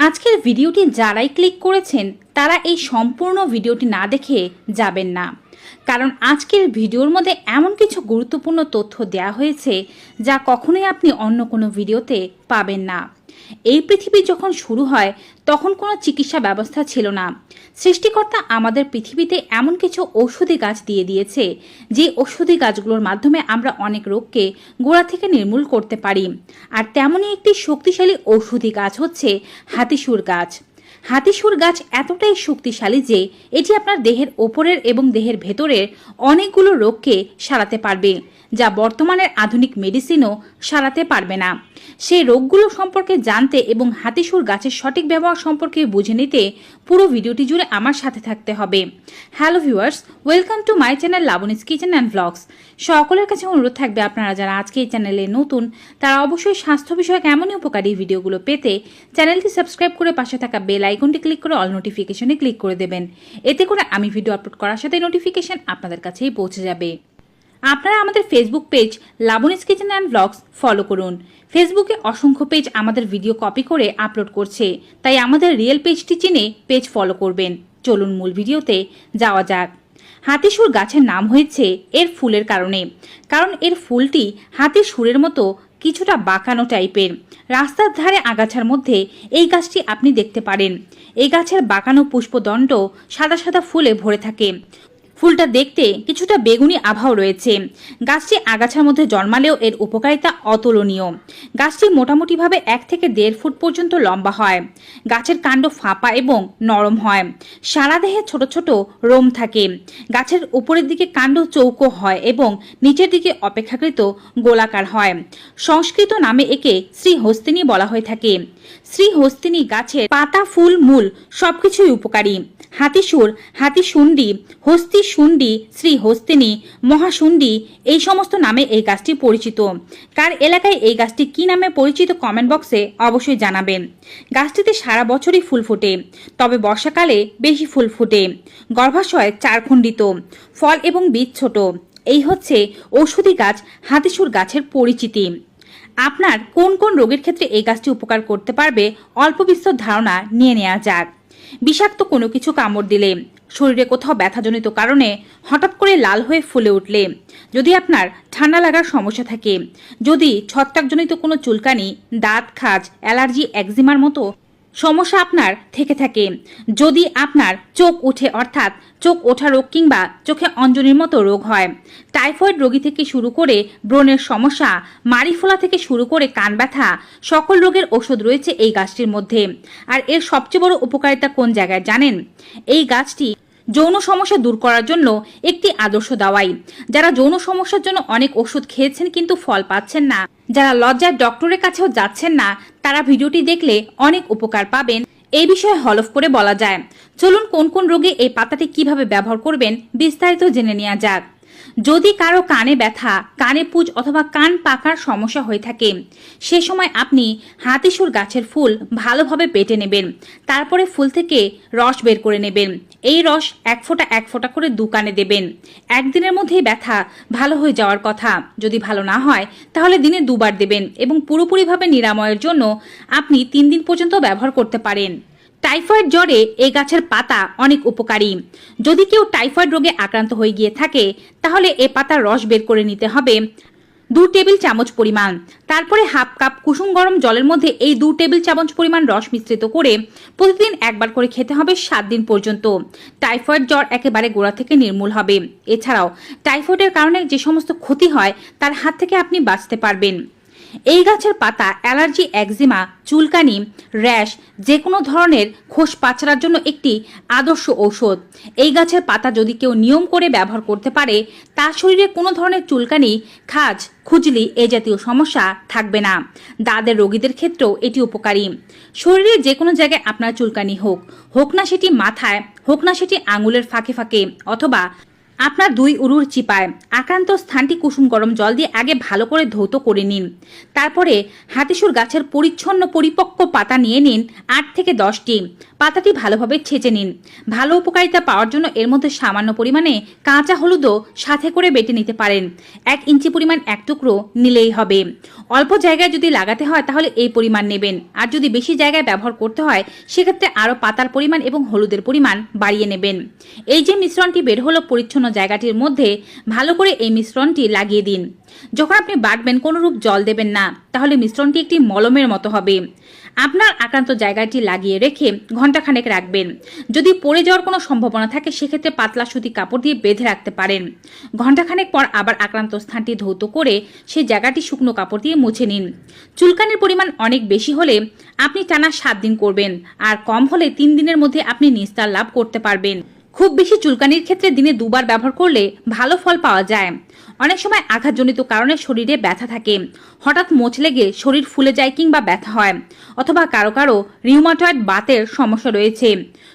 আজকের ভিডিওটি যারাই ক্লিক করেছেন তারা এই সম্পূর্ণ ভিডিওটি না দেখে যাবেন না, কারণ আজকের ভিডিওর মধ্যে এমন কিছু গুরুত্বপূর্ণ তথ্য দেওয়া হয়েছে যা কখনোই আপনি অন্য কোনো ভিডিওতে পাবেন না। এই পৃথিবী যখন শুরু হয় তখন কোনো চিকিৎসা ব্যবস্থা ছিল না। সৃষ্টিকর্তা আমাদের পৃথিবীতে এমন কিছু ঔষধি গাছ দিয়ে দিয়েছে যে ঔষধি গাছগুলোর মাধ্যমে আমরা অনেক রোগকে গোড়া থেকে নির্মূল করতে পারি। আর তেমনই একটি শক্তিশালী ঔষধি গাছ হচ্ছে হাতিসুর গাছ। হাতিসুর গাছ এতটাই শক্তিশালী যে এটি আপনার দেহের ওপরের এবং দেহের ভেতরের অনেকগুলো রোগকে সারাতে পারবে, যা বর্তমানের আধুনিক মেডিসিনও সারাতে পারবে না। সেই রোগগুলো সম্পর্কে জানতে এবং হাতিসুর গাছের সঠিক ব্যবহার সম্পর্কে বুঝে নিতে পুরো ভিডিওটি জুড়ে আমার সাথে থাকতে হবে। Hello viewers, welcome to my channel Labani's kitchen and blogs. সকলের কাছে অনুরোধ থাকবে আপনারা যারা আজকে এই চ্যানেলে নতুন তারা অবশ্যই স্বাস্থ্য বিষয়ক এমনই উপকারী ভিডিওগুলো পেতে চ্যানেলটি সাবস্ক্রাইব করে পাশে থাকা বেল আইকনটি ক্লিক করে অল নোটিফিকেশনে ক্লিক করে দেবেন। এতে করে আমি ভিডিও আপলোড করার সাথে নোটিফিকেশন আপনাদের কাছেই পৌঁছে যাবে। আপনারা আমাদের Facebook page Labani's kitchen and blogs follow করুন। ফেসবুকে অসংখ্য পেজ আমাদের ভিডিও কপি করে আপলোড করছে, তাই আমাদের রিয়েল পেজটি চিনে পেজ ফলো করবেন। চলুন মূল ভিডিওতে যাওয়া যাক। হাতিসুর গাছের নাম হয়েছে এর ফুলের কারণে, কারণ এর ফুলটি হাতির সুরের মতো কিছুটা বাঁকানো টাইপের। রাস্তার ধারে আগাছার মধ্যে এই গাছটি আপনি দেখতে পারেন। এই গাছের বাঁকানো পুষ্পদণ্ড সাদা সাদা ফুলে ভরে থাকে। ফুলটা দেখতে কিছুটা বেগুনি আভাও রয়েছে। গাছটি আগাছার মধ্যে জন্মালেও এর উপকারিতা অতুলনীয়। গাছটি মোটামুটিভাবে 1 থেকে 1.5 ফুট পর্যন্ত লম্বা হয়। গাছের কাণ্ড ফাঁপা এবং নরম হয়। সারা দেহে ছোট ছোট রোম থাকে। গাছের উপরের দিকে কাণ্ড চৌকো হয় এবং নিচের দিকে অপেক্ষাকৃত গোলাকার হয়। সংস্কৃত নামে একে শ্রীহস্তিনী বলা হয়ে থাকে। শ্রীহস্তিনী গাছের পাতা, ফুল, মূল সবকিছুই উপকারী। হাতিসুর, হাতিশুন্ডি, হস্তিশুন্ডি, শ্রীহস্তিনী, মহাশুন্ডি এই সমস্ত নামে এই গাছটি পরিচিত। কার এলাকায় এই গাছটি কি নামে পরিচিত কমেন্ট বক্সে অবশ্যই জানাবেন। গাছটিতে সারা বছরই ফুল ফোটে, তবে বর্ষাকালে বেশি ফুল ফোটে। গর্ভাশয় 4 খণ্ডিত, ফল এবং বীজ ছোট। এই হচ্ছে ঔষধি গাছ হাতিসুর গাছের পরিচিতি। আপনার কোন কোন রোগের ক্ষেত্রে এই গাছটি উপকার করতে পারবে অল্প বিস্তর ধারণা নিয়ে নেওয়া যাক। বিষাক্ত কোনো কিছু কামড় দিলে, শরীরে কোথাও ব্যথাজনিত কারণে হঠাৎ করে লাল হয়ে ফুলে উঠলে, যদি আপনার ঠান্ডা লাগার সমস্যা থাকে, যদি ছত্রাকজনিত কোনো চুলকানি, দাঁত খাজ, অ্যালার্জি, একজিমার মতো সমস্যা আপনার থেকে থাকে, যদি আপনার চোখ উঠে অর্থাৎ চোখ ওঠা রোগ কিংবা চোখে অঞ্জনির মতো রোগ হয়, টাইফয়েড রোগী থেকে শুরু করে ব্রণের সমস্যা, মাড়ি ফোলা থেকে শুরু করে কান ব্যথা, সকল রোগের ওষুধ রয়েছে এই গাছটির মধ্যে। আর এর সবচেয়ে বড় উপকারিতা কোন জায়গায় জানেন? এই গাছটি যৌন সমস্যা দূর করার জন্য একটি আদর্শ দাওয়াই। যারা যৌন সমস্যার জন্য অনেক ওষুধ খেয়েছেন কিন্তু ফল পাচ্ছেন না, যারা লজ্জায় ডক্টরের কাছেও যাচ্ছেন না, তারা ভিডিওটি দেখলে অনেক উপকার পাবেন। এই বিষয়ে হলফ করে বলা যায়। চলুন কোন কোন রোগে এই পাতাটি কিভাবে ব্যবহার করবেন বিস্তারিত জেনে নেওয়া যাক। যদি কারো কানে ব্যথা, কানে পুজ অথবা কান পাকার সমস্যা হয়ে থাকে, সে সময় আপনি হাতিসুর গাছের ফুল ভালোভাবে বেটে নেবেন। তারপরে ফুল থেকে রস বের করে নেবেন। এই রস 1 ফোঁটা 1 ফোঁটা করে 2 কানে দেবেন। একদিনের মধ্যেই ব্যথা ভালো হয়ে যাওয়ার কথা। যদি ভালো না হয় তাহলে দিনে 2 বার দেবেন এবং পুরোপুরিভাবে নিরাময়ের জন্য আপনি 3 দিন পর্যন্ত ব্যবহার করতে পারেন। টাইফয়েড জ্বরে এই গাছের পাতা অনেক উপকারী। যদি কেউ টাইফয়েড রোগে আক্রান্ত হয়ে গিয়ে থাকে তাহলে এ পাতার রস বের করে নিতে হবে 2 টেবিল চামচ পরিমাণ। তারপরে হাফ কাপ কুসুম গরম জলের মধ্যে এই 2 টেবিল চামচ পরিমাণ রস মিশ্রিত করে প্রতিদিন 1 বার করে খেতে হবে 7 দিন পর্যন্ত। টাইফয়েড জ্বর একেবারে গোড়া থেকে নির্মূল হবে। এছাড়াও টাইফয়েডের কারণে যে সমস্ত ক্ষতি হয় তার হাত থেকে আপনি বাঁচতে পারবেন। এই গাছের পাতা অ্যালার্জি, একজিমা, চুলকানি, র্যাশ, যে কোনো ধরনের খোস পাচড়ার জন্য একটি আদর্শ ঔষধ। এই গাছের পাতা যদি কেউ নিয়ম করে ব্যবহার করতে পারে তার শরীরে কোনো ধরনের চুলকানি, খাজ, খুজলি এ জাতীয় সমস্যা থাকবে না। দাঁতের রোগীদের ক্ষেত্রেও এটি উপকারী। শরীরের যে কোনো জায়গায় আপনার চুলকানি হোক না সেটি মাথায়, হোক না সেটি আঙুলের ফাঁকে ফাঁকে অথবা আপনার 2 উরুর চিপায় আক্রান্ত স্থানটি কুসুম গরম জল দিয়ে আগে ভালো করে ধৌত করে নিন। তারপরে হাতিসুর গাছের পরিচ্ছন্ন পরিপক্ক পাতা নিয়ে নিন 8 থেকে 10টি। পাতাটি ভালোভাবে ছেঁচে নিন। ভালো উপকারিতা পাওয়ার জন্য এর মধ্যে সামান্য পরিমাণে কাঁচা হলুদও সাথে করে বেটে নিতে পারেন। 1 ইঞ্চি পরিমাণ 1 টুকরো নিলেই হবে। অল্প জায়গায় যদি লাগাতে হয় তাহলে এই পরিমাণ নেবেন, আর যদি বেশি জায়গায় ব্যবহার করতে হয় সেক্ষেত্রে আরও পাতার পরিমাণ এবং হলুদের পরিমাণ বাড়িয়ে নেবেন। এই যে মিশ্রণটি বের হলো পরিচ্ছন্ন জায়গাটির মধ্যে ভালো করে এই মিশ্রণটি লাগিয়ে দিন। যখন আপনি বাটবেন কোনোরূপ জল দেবেন না, তাহলে মিশ্রণটি একটি মলমের মতো হবে। আপনার আক্রান্ত জায়গাটি লাগিয়ে রেখে ঘণ্টাখানেক রাখবেন। যদি পড়ে যাওয়ার কোনো সম্ভাবনা থাকে সেক্ষেত্রে পাতলা সুতি কাপড় দিয়ে বেঁধে রাখতে পারেন। ঘণ্টাখানেক পর আবার আক্রান্ত স্থানটি ধৌত করে সেই জায়গাটি শুকনো কাপড় দিয়ে মুছে নিন। চুলকানির পরিমাণ অনেক বেশি হলে আপনি টানা 7 দিন করবেন, আর কম হলে 3 দিনের মধ্যে আপনি নিস্তার লাভ করতে পারবেন। খুব বেশি চুলকানির ক্ষেত্রে দিনে 2 বার ব্যবহার করলে ভালো ফল পাওয়া যায়। অনেক সময় আঘাতজনিত কারণে শরীরে ব্যথা থাকে, হঠাৎ মোচ লেগে শরীর ফুলে যায় কিংবা ব্যথা হয়, অথবা কারো কারো রিউমাটয়েড বাতের সমস্যা রয়েছে।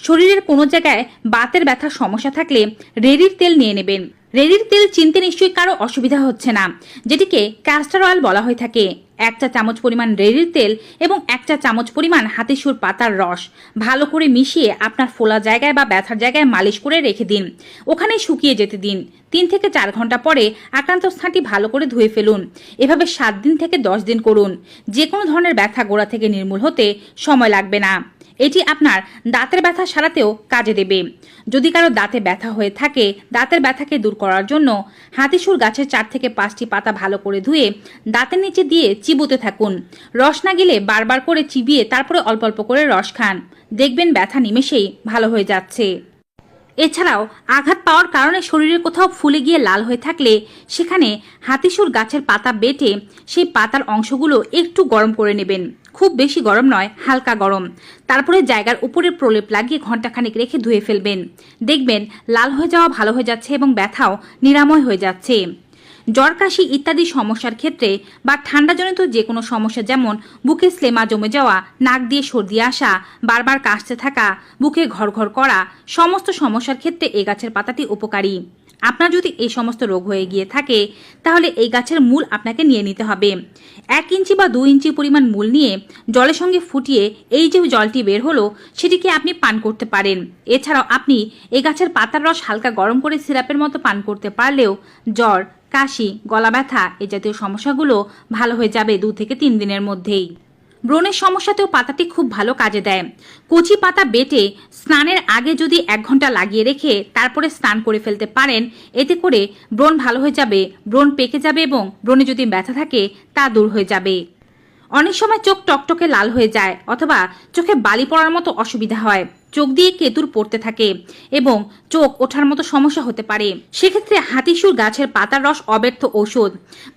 শরীরের কোনো জায়গায় বাতের ব্যথার সমস্যা থাকলে রেড়ির তেল নিয়ে নেবেন। রেড়ির তেল চিনতে নিশ্চয়ই কারো অসুবিধা হচ্ছে না, যেটিকে ক্যাস্টর অয়েল বলা হয়ে থাকে। 1 চা চামচ পরিমাণ রেড়ির তেল এবং 1 চা চামচ পরিমাণ হাতিসুর পাতার রস ভালো করে মিশিয়ে আপনার ফোলা জায়গায় বা ব্যথার জায়গায় মালিশ করে রেখে দিন। ওখানে শুকিয়ে যেতে দিন। 3 থেকে 4 ঘন্টা পরে আক্রান্ত স্থানটি ভালো করে ধুয়ে ফেলুন। এভাবে 7 দিন থেকে 10 দিন করুন। যে কোনো ধরনের ব্যথা গোড়া থেকে নির্মূল হতে সময় লাগবে না। এটি আপনার দাঁতের ব্যথা সারাতেও কাজে দেবে। যদি কারো দাঁতে ব্যথা হয়ে থাকে, দাঁতের ব্যথাকে দূর করার জন্য হাতিসুর গাছের 4 থেকে 5টি পাতা ভালো করে ধুয়ে দাঁতের নিচে দিয়ে চিবোতে থাকুন। রস না গেলে বারবার করে চিবিয়ে তারপরে অল্প অল্প করে রস খান। দেখবেন ব্যথা নিমেষেই ভালো হয়ে যাচ্ছে। এছাড়াও আঘাত পাওয়ার কারণে শরীরের কোথাও ফুলে গিয়ে লাল হয়ে থাকলে সেখানে হাতিসুর গাছের পাতা বেটে সেই পাতার অংশগুলো একটু গরম করে নেবেন। খুব বেশি গরম নয়, হালকা গরম। তারপরে জায়গার উপরে প্রলেপ লাগিয়ে ঘণ্টাখানেক রেখে ধুয়ে ফেলবেন। দেখবেন লাল হয়ে যাওয়া ভালো হয়ে যাচ্ছে এবং ব্যথাও নিরাময় হয়ে যাচ্ছে। জ্বর, কাশি ইত্যাদি সমস্যার ক্ষেত্রে বা ঠান্ডাজনিত যে কোনো সমস্যা, যেমন বুকে স্লেমা জমে যাওয়া, নাক দিয়ে সর্দি আসা, বারবার কাশতে থাকা, বুকে ঘরঘর করা, সমস্ত সমস্যার ক্ষেত্রে এই গাছের পাতাটি উপকারী। আপনার যদি এই সমস্ত রোগ হয়ে গিয়ে থাকে তাহলে এই গাছের মূল আপনাকে নিয়ে নিতে হবে। 1 ইঞ্চি বা 2 ইঞ্চি পরিমাণ মূল নিয়ে জলের সঙ্গে ফুটিয়ে এই যে জলটি বের হলো সেটিকে আপনি পান করতে পারেন। এছাড়াও আপনি এই গাছের পাতার রস হালকা গরম করে সিরাপের মতো পান করতে পারলেও জ্বর, কাশি, গলা ব্যথা এই জাতীয় সমস্যাগুলো ভালো হয়ে যাবে 2 থেকে 3 দিনের মধ্যেই। ব্রণের সমস্যাতেও পাতাটি খুব ভালো কাজে দেয়। কচি পাতা বেটে স্নানের আগে যদি 1 ঘন্টা লাগিয়ে রেখে তারপরে স্নান করে ফেলতে পারেন, এতে করে ব্রণ ভালো হয়ে যাবে, ব্রণ পেকে যাবে এবং ব্রণে যদি ব্যথা থাকে তা দূর হয়ে যাবে। অনেক সময় চোখ টকটকে লাল হয়ে যায় অথবা চোখে বালি পড়ার মতো অসুবিধা হয়, চোখ দিয়ে কেতুর পড়তে থাকে এবং চোখ ওঠার মতো সমস্যা হতে পারে। সেক্ষেত্রে হাতিসুর গাছের পাতার রস অব্যর্থ ঔষধ।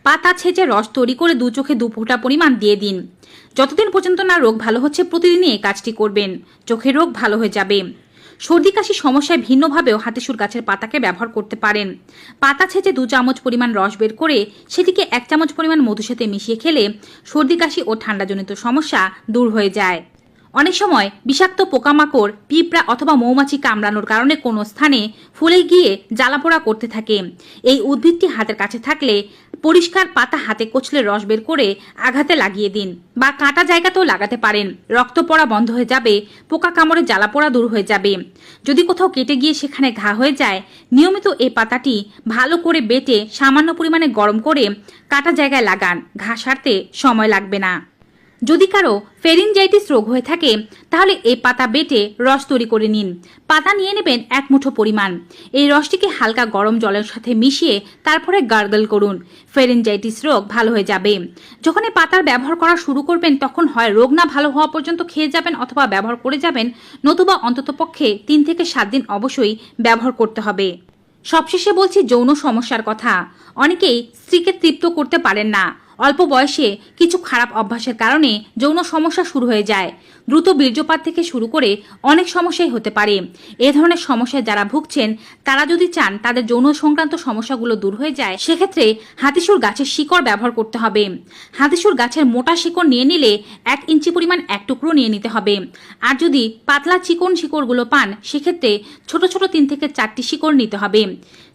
পাতা ছেঁচে রস তৈরি করে 2 চোখে 2 ফোঁটা পরিমাণ দিয়ে দিন। যতদিন পর্যন্ত না রোগ ভালো হচ্ছে প্রতিদিনই এই কাজটি করবেন, চোখের রোগ ভালো হয়ে যাবে। সর্দি কাশি সমস্যায় ভিন্নভাবেও হাতিসুর গাছের পাতাকে ব্যবহার করতে পারেন। পাতা ছেঁচে 2 চামচ পরিমাণ রস বের করে সেটিকে 1 চামচ পরিমাণ মধুর সাথে মিশিয়ে খেলে সর্দি কাশি ও ঠান্ডাজনিত সমস্যা দূর হয়ে যায়। অনেক সময় বিষাক্ত পোকামাকড়, পিঁপড়া অথবা মৌমাছি কামড়ানোর কারণে কোনো স্থানে ফুলে গিয়ে জ্বালাপোড়া করতে থাকে। এই উদ্ভিদটি হাতের কাছে থাকলে পরিষ্কার পাতা হাতে কচলে রস বের করে আঘাতে লাগিয়ে দিন বা কাটা জায়গাতেও লাগাতে পারেন। রক্ত পড়া বন্ধ হয়ে যাবে, পোকা কামড়ে জ্বালাপোড়া দূর হয়ে যাবে। যদি কোথাও কেটে গিয়ে সেখানে ঘা হয়ে যায়, নিয়মিত এই পাতাটি ভালো করে বেটে সামান্য পরিমাণে গরম করে কাটা জায়গায় লাগান, ঘা সারতে সময় লাগবে না। যদি কারো ফেরিনজাইটিস রোগ হয়ে থাকে তাহলে এই পাতা বেটে রস তৈরি করে নিন। পাতা নিয়ে নেবেন 1 মুঠো পরিমাণ। এই রসটিকে হালকা গরম জলের সাথে মিশিয়ে তারপরে গার্গল করুন। ফেরিনজাইটিস রোগ ভালো হয়ে যাবে। যখন এই পাতার ব্যবহার করা শুরু করবেন তখন হয় রোগ না ভালো হওয়া পর্যন্ত খেয়ে যাবেন অথবা ব্যবহার করে যাবেন, নতুবা অন্ততপক্ষে 3 থেকে 7 দিন অবশ্যই ব্যবহার করতে হবে। সবশেষে বলছি যৌন সমস্যার কথা। অনেকেই স্ত্রীকে তৃপ্ত করতে পারেন না, অল্প বয়সে কিছু খারাপ অভ্যাসের কারণে যৌন সমস্যা শুরু হয়ে যায়। দ্রুত বীর্যপাত থেকে শুরু করে অনেক সমস্যাই হতে পারে। এ ধরনের সমস্যায় যারা ভুগছেন তারা যদি চান তাদের যৌন সংক্রান্ত সমস্যাগুলো দূর হয়ে যায়, সেক্ষেত্রে হাতিসুর গাছের শিকড় ব্যবহার করতে হবে। হাতিসুর গাছের মোটা শিকড় নিয়ে নিলে 1 ইঞ্চি পরিমাণ এক টুকরো নিয়ে নিতে হবে। আর যদি পাতলা চিকন শিকড়গুলো পান সেক্ষেত্রে ছোট ছোট 3 থেকে 4টি শিকড় নিতে হবে।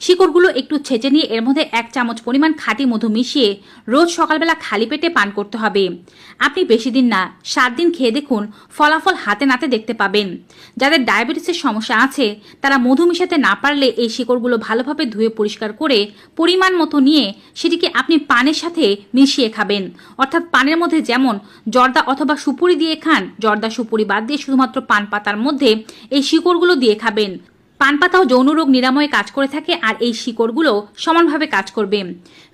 শিকড়গুলো একটু ছেঁচে নিয়ে এর মধ্যে 1 চামচ পরিমাণ খাঁটি মধু মিশিয়ে রোজ সকালবেলা খালি পেটে পান করতে হবে। আপনি বেশি দিন না 7 দিন খেয়ে দেখুন, ফলাফল হাতে নাতে দেখতে পাবেন। যাদের ডায়াবেটিসের সমস্যা আছে তারা মধু মিশাতে না পারলে এই শিকড়গুলো ভালোভাবে ধুয়ে পরিষ্কার করে পরিমাণ মতো নিয়ে সেটিকে আপনি পানের সাথে মিশিয়ে খাবেন। অর্থাৎ পানের মধ্যে যেমন জর্দা অথবা সুপুরি দিয়ে খান, জর্দা সুপুরি বাদ দিয়ে শুধুমাত্র পান পাতার মধ্যে এই শিকড়গুলো দিয়ে খাবেন। পান পাতাও যৌন রোগ নিরাময়ে কাজ করে থাকে আর এই শিকড়গুলো সমানভাবে কাজ করবে।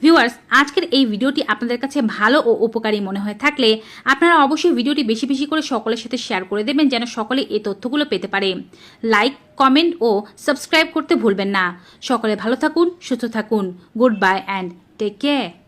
ভিউয়ার্স, আজকের এই ভিডিওটি আপনাদের কাছে ভালো ও উপকারী মনে হয়ে থাকলে আপনারা অবশ্যই ভিডিওটি বেশি বেশি করে সকলের সাথে শেয়ার করে দেবেন যেন সকলে এই তথ্যগুলো পেতে পারে। লাইক, কমেন্ট ও সাবস্ক্রাইব করতে ভুলবেন না। সকলে ভালো থাকুন, সুস্থ থাকুন। Goodbye and take care.